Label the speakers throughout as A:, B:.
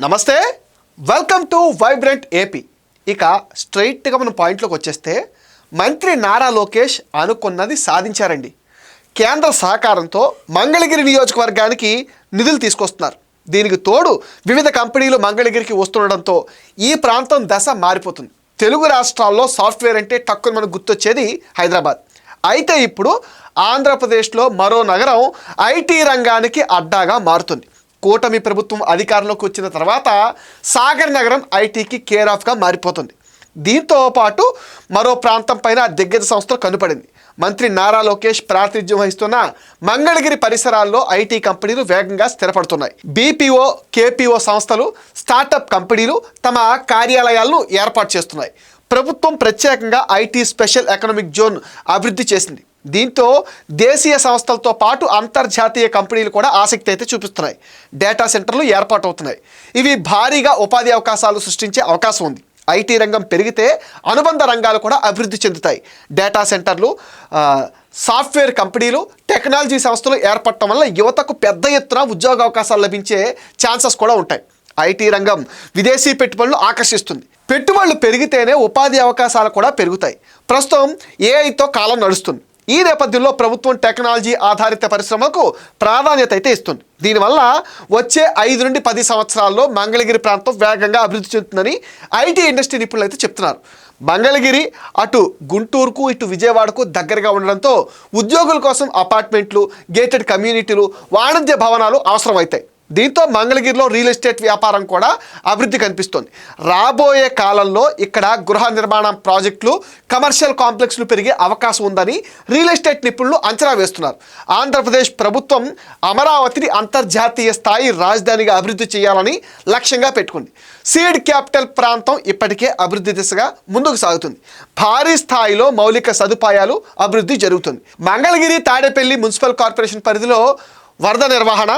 A: నమస్తే, welcome to vibrant AP. ఇక స్ట్రైట్గా మన పాయింట్లోకి వచ్చేస్తే మంత్రి నారా లోకేష్ అనుకున్నది సాధించారండి. కేంద్ర సహకారంతో మంగళగిరి నియోజకవర్గానికి నిధులు తీసుకొస్తున్నారు. దీనికి తోడు వివిధ కంపెనీలు మంగళగిరికి వస్తుండడంతో ఈ ప్రాంతం దశ మారిపోతుంది. తెలుగు రాష్ట్రాల్లో సాఫ్ట్వేర్ అంటే టక్కున మనకు గుర్తొచ్చేది హైదరాబాద్. అయితే ఇప్పుడు ఆంధ్రప్రదేశ్లో మరో నగరం ఐటీ రంగానికి అడ్డాగా మారుతుంది. కూటమి ప్రభుత్వం అధికారంలోకి వచ్చిన తర్వాత సాగర్ నగరం ఐటీకి కేర్ ఆఫ్గా మారిపోతుంది. దీంతో పాటు మరో ప్రాంతం పైన దిగ్గజ సంస్థలు కనుపడింది. మంత్రి నారా లోకేష్ ప్రాతినిధ్యం వహిస్తున్న మంగళగిరి పరిసరాల్లో ఐటీ కంపెనీలు వేగంగా స్థిరపడుతున్నాయి. బీపీఓ, కేపీఓ సంస్థలు, స్టార్టప్ కంపెనీలు తమ కార్యాలయాలను ఏర్పాటు చేస్తున్నాయి. ప్రభుత్వం ప్రత్యేకంగా ఐటీ స్పెషల్ ఎకనామిక్ జోన్ అభివృద్ధి చేసింది. దీంతో దేశీయ సంస్థలతో పాటు అంతర్జాతీయ కంపెనీలు కూడా ఆసక్తి అయితే చూపిస్తున్నాయి. డేటా సెంటర్లు ఏర్పాటు అవుతున్నాయి. ఇవి భారీగా ఉపాధి అవకాశాలు సృష్టించే అవకాశం ఉంది. ఐటీ రంగం పెరిగితే అనుబంధ రంగాలు కూడా అభివృద్ధి చెందుతాయి. డేటా సెంటర్లు, సాఫ్ట్వేర్ కంపెనీలు, టెక్నాలజీ సంస్థలు ఏర్పడటం వల్ల యువతకు పెద్ద ఎత్తున ఉద్యోగ అవకాశాలు లభించే ఛాన్సెస్ కూడా ఉంటాయి. ఐటీ రంగం విదేశీ పెట్టుబడులు ఆకర్షిస్తుంది. పెట్టుబడులు పెరిగితేనే ఉపాధి అవకాశాలు కూడా పెరుగుతాయి. ప్రస్తుతం ఏఐతో కాలం నడుస్తుంది. ఈ నేపథ్యంలో ప్రభుత్వం టెక్నాలజీ ఆధారిత పరిశ్రమలకు ప్రాధాన్యత అయితే ఇస్తుంది. దీనివల్ల వచ్చే 5 నుండి 10 సంవత్సరాల్లో మంగళగిరి ప్రాంతం వేగంగా అభివృద్ధి చెందుతుందని ఐటీ ఇండస్ట్రీ నిపుణులు అయితే చెప్తున్నారు. మంగళగిరి అటు గుంటూరుకు ఇటు విజయవాడకు దగ్గరగా ఉండడంతో ఉద్యోగుల కోసం అపార్ట్మెంట్లు, గేటెడ్ కమ్యూనిటీలు, వాణిజ్య భవనాలు అవసరమవుతాయి. దీంతో మంగళగిరిలో రియల్ ఎస్టేట్ వ్యాపారం కూడా అభివృద్ధి కనిపిస్తోంది. రాబోయే కాలంలో ఇక్కడ గృహ నిర్మాణం ప్రాజెక్టులు, కమర్షియల్ కాంప్లెక్స్లు పెరిగే అవకాశం ఉందని రియల్ ఎస్టేట్ నిపుణులు అంచనా వేస్తున్నారు. ఆంధ్రప్రదేశ్ ప్రభుత్వం అమరావతిని అంతర్జాతీయ స్థాయి రాజధానిగా అభివృద్ధి చేయాలని లక్ష్యంగా పెట్టుకుంది. సీడ్ క్యాపిటల్ ప్రాంతం ఇప్పటికే అభివృద్ధి దిశగా ముందుకు సాగుతుంది. భారీ స్థాయిలో మౌలిక సదుపాయాలు అభివృద్ధి జరుగుతుంది. మంగళగిరి, తాడేపల్లి మున్సిపల్ కార్పొరేషన్ పరిధిలో వరద నిర్వహణ,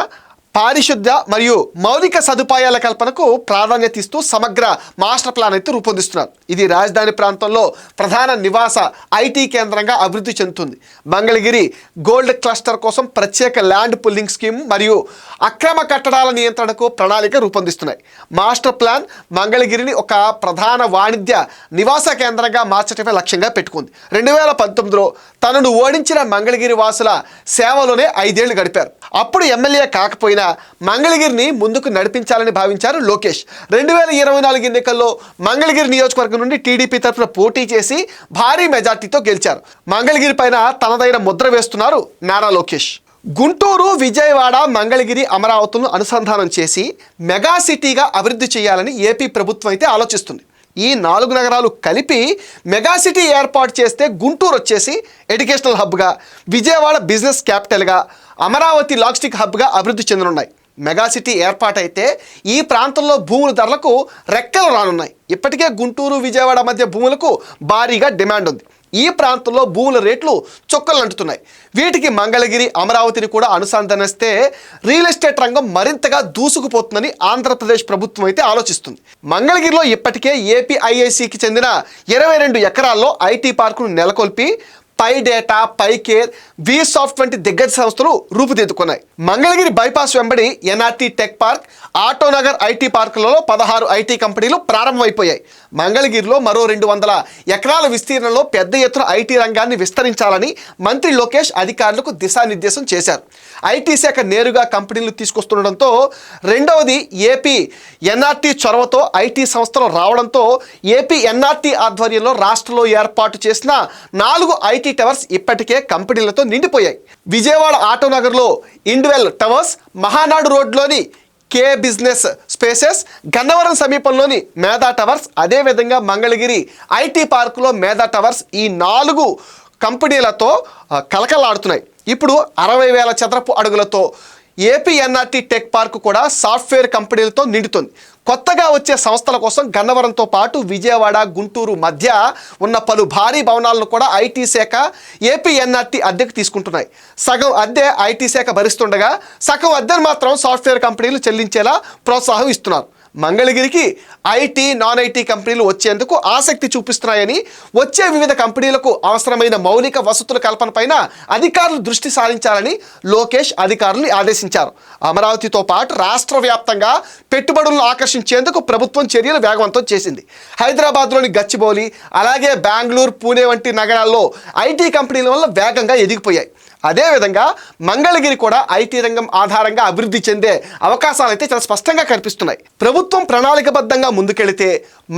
A: పారిశుద్ధ్య మరియు మౌలిక సదుపాయాల కల్పనకు ప్రాధాన్యత ఇస్తూ సమగ్ర మాస్టర్ ప్లాన్ అయితే రూపొందిస్తున్నారు. ఇది రాజధాని ప్రాంతంలో ప్రధాన నివాస ఐటీ కేంద్రంగా అభివృద్ధి చెందుతుంది. మంగళగిరి గోల్డ్ క్లస్టర్ కోసం ప్రత్యేక ల్యాండ్ పుల్లింగ్ స్కీమ్ మరియు అక్రమ కట్టడాల నియంత్రణకు ప్రణాళిక రూపొందిస్తున్నాయి. మాస్టర్ ప్లాన్ మంగళగిరిని ఒక ప్రధాన వాణిజ్య నివాస కేంద్రంగా మార్చడమే లక్ష్యంగా పెట్టుకుంది. 2019లో తనను ఓడించిన మంగళగిరి వాసుల సేవలోనే 5 ఏళ్లు గడిపారు. అప్పుడు ఎమ్మెల్యే కాకపోయినా మంగళగిరిని ముందుకు నడిపించాలని భావించారు లోకేష్. 2024 ఎన్నికల్లో మంగళగిరి నియోజకవర్గం నుండి టీడీపీ తరఫున పోటీ చేసి భారీ మెజార్టీతో గెలిచారు. మంగళగిరి పైన తనదైన ముద్ర వేస్తున్నారు నారా లోకేష్. గుంటూరు, విజయవాడ, మంగళగిరి, అమరావతులను అనుసంధానం చేసి మెగా సిటీగా అభివృద్ధి చేయాలని ఏపీ ప్రభుత్వం అయితే ఆలోచిస్తుంది. ఈ 4 నగరాలు కలిపి మెగాసిటీ ఏర్పాటు చేస్తే గుంటూరు వచ్చేసి ఎడ్యుకేషనల్ హబ్గా, విజయవాడ బిజినెస్ క్యాపిటల్గా, అమరావతి లాజిస్టిక్ హబ్గా అభివృద్ధి చెందనున్నాయి. మెగాసిటీ ఏర్పాటైతే ఈ ప్రాంతంలో భూముల ధరలకు రెక్కలు రానున్నాయి. ఇప్పటికే గుంటూరు, విజయవాడ మధ్య భూములకు భారీగా డిమాండ్ ఉంది. ఈ ప్రాంతంలో భూముల రేట్లు చొక్కలు అంటున్నాయి. వీటికి మంగళగిరి, అమరావతిని కూడా అనుసంధానిస్తే రియల్ ఎస్టేట్ రంగం మరింతగా దూసుకుపోతుందని ఆంధ్రప్రదేశ్ ప్రభుత్వం అయితే ఆలోచిస్తుంది. మంగళగిరిలో ఇప్పటికే ఏపీఐఐసికి చెందిన 22 ఎకరాల్లో ఐటీ పార్కును నెలకొల్పి పై డేటా, పై కేర్, వి సాఫ్ట్ వంటి దిగ్గజ సంస్థలు రూపుదిద్దుకున్నాయి. మంగళగిరి బైపాస్ వెంబడి NRT tech park, Autonagar IT పార్కులలో 16 ఐటీ కంపెనీలు ప్రారంభమైపోయాయి. మంగళగిరిలో మరో 200 ఎకరాల విస్తీర్ణంలో పెద్ద ఎత్తున ఐటీ రంగాన్ని విస్తరించాలని మంత్రి లోకేష్ అధికారులకు దిశానిర్దేశం చేశారు. ఐటీ శాఖ నేరుగా కంపెనీలు తీసుకొస్తుండడంతో, రెండవది ఏపీ ఎన్ఆర్టీ చొరవతో ఐటీ సంస్థలు రావడంతో ఏపీ ఎన్ఆర్టీ ఆధ్వర్యంలో రాష్ట్రంలో ఏర్పాటు చేసిన 4 ఐటీ టవర్స్ ఇప్పటికే కంపెనీలతో నిండిపోయాయి. విజయవాడ ఆటోనగర్లో ఇండ్వెల్ టవర్స్, మహానాడు రోడ్లోని కే బిజినెస్ స్పేసెస్, గన్నవరం సమీపంలోని మేధా టవర్స్, అదేవిధంగా మంగళగిరి ఐటీ పార్కులో మేధా టవర్స్, ఈ 4 కంపెనీలతో కలకలాడుతున్నాయి. ఇప్పుడు 60,000 చదరపు అడుగులతో ఏపీ ఎన్ఆర్టీ టెక్ పార్క్ కూడా సాఫ్ట్వేర్ కంపెనీలతో నిండుతుంది. కొత్తగా వచ్చే సంస్థల కోసం గన్నవరంతో పాటు విజయవాడ, గుంటూరు మధ్య ఉన్న పలు భారీ భవనాలను కూడా ఐటీ శాఖ, ఏపీ ఎన్ఆర్టీ అద్దెకు తీసుకుంటున్నాయి. సగం అద్దె ఐటీ శాఖ భరిస్తుండగా సగం అద్దెను మాత్రం సాఫ్ట్వేర్ కంపెనీలు చెల్లించేలా ప్రోత్సాహం ఇస్తున్నారు. మంగళగిరికి ఐటీ నాన్ ఐటీ కంపెనీలు వచ్చేందుకు ఆసక్తి చూపిస్తున్నాయని, వచ్చే వివిధ కంపెనీలకు అవసరమైన మౌలిక వసతుల కల్పనపైన అధికారులు దృష్టి సారించాలని లోకేష్ అధికారులను ఆదేశించారు. అమరావతితో పాటు రాష్ట్ర వ్యాప్తంగా పెట్టుబడులను ఆకర్షించేందుకు ప్రభుత్వం చర్యలు వేగవంతం చేసింది. హైదరాబాద్లోని గచ్చిబౌలి, అలాగే బెంగళూరు, పూణే వంటి నగరాల్లో ఐటీ కంపెనీల వల్ల వేగంగా ఎదిగిపోయాయి. అదేవిధంగా మంగళగిరి కూడా ఐటీ రంగం ఆధారంగా అభివృద్ధి చెందే అవకాశాలు అయితే చాలా స్పష్టంగా కనిపిస్తున్నాయి. ప్రభుత్వం ప్రణాళికబద్ధంగా ముందుకెళితే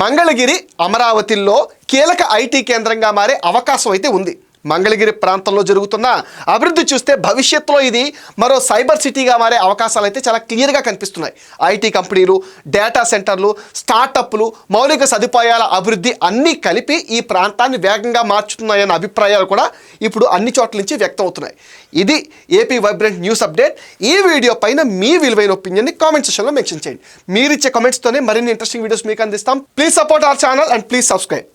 A: మంగళగిరి అమరావతిలో కీలక ఐటీ కేంద్రంగా మారే అవకాశం అయితే ఉంది. మంగళగిరి ప్రాంతంలో జరుగుతున్న అభివృద్ధి చూస్తే భవిష్యత్తులో ఇది మరో సైబర్ సిటీగా మారే అవకాశాలు అయితే చాలా క్లియర్గా కనిపిస్తున్నాయి. ఐటీ కంపెనీలు, డేటా సెంటర్లు, స్టార్టప్లు, మౌలిక సదుపాయాల అభివృద్ధి అన్నీ కలిపి ఈ ప్రాంతాన్ని వేగంగా మార్చుతున్నాయన్న అభిప్రాయాలు కూడా ఇప్పుడు అన్ని చోట్ల నుంచి వ్యక్తం అవుతున్నాయి. ఇది ఏపీ వైబ్రెంట్ న్యూస్ అప్డేట్. ఈ వీడియో పైన మీ విలువైన ఒపీనియన్ని కామెంట్ సెక్షన్లో మెన్షన్ చేయండి. మీరిచ్చే కామెంట్స్తోనే మరిన్ని ఇంట్రెస్టింగ్ వీడియోస్ మీకు అందిస్తాం. Please support our channel and please subscribe.